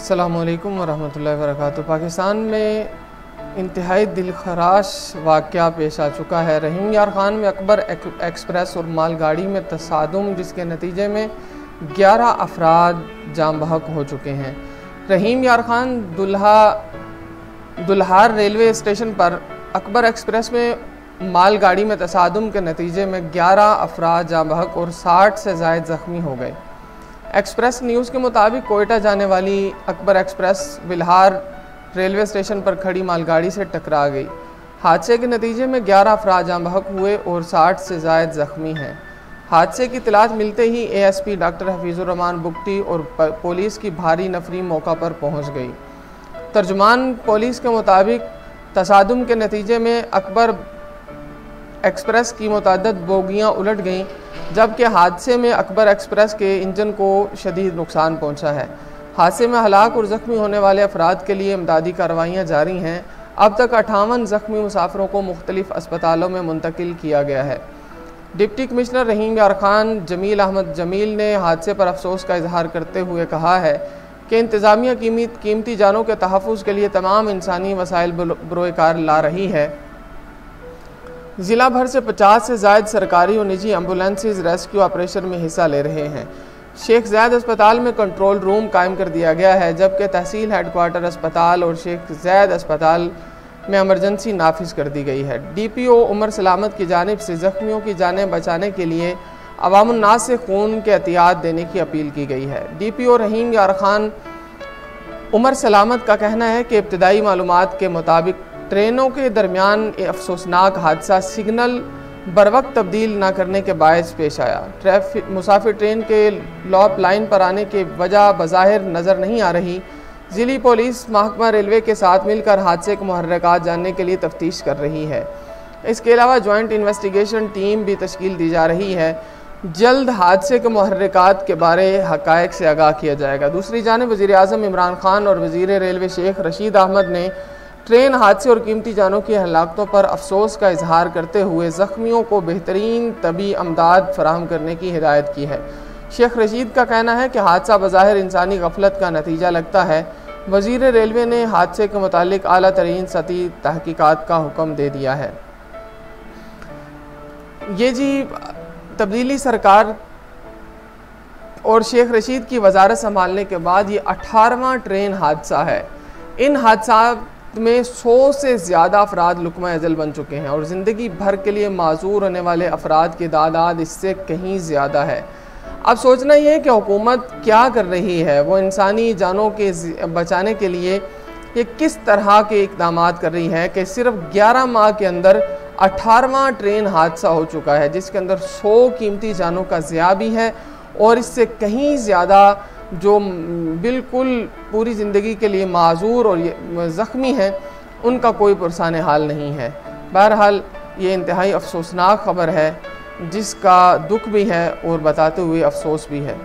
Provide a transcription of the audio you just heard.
अस्सलामुअलैकुम वरहमतुल्लाहि वबरकातुहू। पाकिस्तान में इंतहाई दिलखराश वाक़या पेश आ चुका है। रहीम यार ख़ान में अकबर एक्सप्रेस और मालगाड़ी में तसादुम, जिसके नतीजे में 11 अफराद जाम बहक हो चुके हैं। रहीम यार ख़ान दुल्हार रेलवे स्टेशन पर अकबर एक्सप्रेस में मालगाड़ी में तसादुम के नतीजे में 11 अफराद जाम बहक और 60 से ज़ायद ज़ख्मी हो गए। एक्सप्रेस न्यूज़ के मुताबिक कोयटा जाने वाली अकबर एक्सप्रेस बिल्हार रेलवे स्टेशन पर खड़ी मालगाड़ी से टकरा गई। हादसे के नतीजे में 11 अफराद जाम बहक हुए और 60 से ज़ायद ज़ख्मी हैं। हादसे की इत्तलात मिलते ही एएसपी डॉक्टर हफीजुर रहमान बुगटी और पुलिस की भारी नफरी मौका पर पहुंच गई। तर्जुमान पुलिस के मुताबिक तसादुम के नतीजे में अकबर एक्सप्रेस की मुतअद्दिद बोगियां उलट गईं, जबकि हादसे में अकबर एक्सप्रेस के इंजन को शदीद नुकसान पहुंचा है। हादसे में हलाक और ज़ख्मी होने वाले अफराद के लिए इमदादी कार्रवाइयाँ जारी हैं। अब तक 58 ज़ख्मी मुसाफिरों को मुख्तलिफ अस्पतालों में मुंतकिल किया गया है। डिप्टी कमिश्नर रहीम यार ख़ान जमील अहमद जमील ने हादसे पर अफसोस का इजहार करते हुए कहा है कि इंतज़ामिया कीमती जानों के तहफ़्फ़ुज़ के लिए तमाम इंसानी वसाइल बरोकार ला रही है। ज़िला भर से 50 से ज़ायद सरकारी और निजी एम्बुलेंसेज रेस्क्यू ऑपरेशन में हिस्सा ले रहे हैं। शेख ज़ैद अस्पताल में कंट्रोल रूम कायम कर दिया गया है, जबकि तहसील हेडक्वार्टर अस्पताल और शेख ज़ैद अस्पताल में एमरजेंसी नाफिज कर दी गई है। डीपीओ उमर सलामत की जानिब से ज़ख्मियों की जानें बचाने के लिए अवामुन्नास से खून के एहतियात देने की अपील की गई है। डीपीओ रहीम यार ख़ान उमर सलामत का कहना है कि इब्तदाई मालूमात के मुताबिक ट्रेनों के दरमियान अफसोसनाक हादसा सिग्नल बरवक्त तब्दील न करने के बायस पेश आया। मुसाफिर ट्रेन के लॉप लाइन पर आने की वजह बज़ाहिर नज़र नहीं आ रही। ज़िली पुलिस महकमा रेलवे के साथ मिलकर हादसे के मुहर्रिकात जानने के लिए तफ्तीश कर रही है। इसके अलावा जॉइंट इन्वेस्टिगेशन टीम भी तश्कील दी जा रही है। जल्द हादसे के मुहर्रिकात के बारे हक़ाइक़ से आगाह किया जाएगा। दूसरी जानिब वज़ीर आज़म इमरान खान और वज़ीर रेलवे शेख रशीद अहमद ने ट्रेन हादसे और कीमती जानों की हलाकतों पर अफसोस का इजहार करते हुए ज़ख्मियों को बेहतरीन तबी अमदाद फराहम करने की हिदायत की है। शेख रशीद का कहना है कि हादसा बज़ाहिर इंसानी गफलत का नतीजा लगता है। वज़ीर रेलवे ने हादसे के मुतालिक आला तरीन सतही तहकीकात का हुक्म दे दिया है। ये जी तब्दीली सरकार और शेख रशीद की वजारत संभालने के बाद ये 18वां ट्रेन हादसा है। इन हादसा में 100 से ज़्यादा अफराद लुक़मा अज़ल बन चुके हैं और ज़िंदगी भर के लिए माजूर होने वाले अफराद की तादाद इससे कहीं ज़्यादा है। अब सोचना ये है कि हुकूमत क्या कर रही है, वो इंसानी जानों के बचाने के लिए ये किस तरह के इक़दाम कर रही है कि सिर्फ 11 माह के अंदर 18वां ट्रेन हादसा हो चुका है, जिसके अंदर 100 कीमती जानों का ज़िया भी है और इससे कहीं ज़्यादा जो बिल्कुल पूरी ज़िंदगी के लिए माजूर और ज़ख्मी हैं, उनका कोई पुरसान हाल नहीं है। बहरहाल ये इंतहाई अफसोसनाक ख़बर है, जिसका दुख भी है और बताते हुए अफसोस भी है।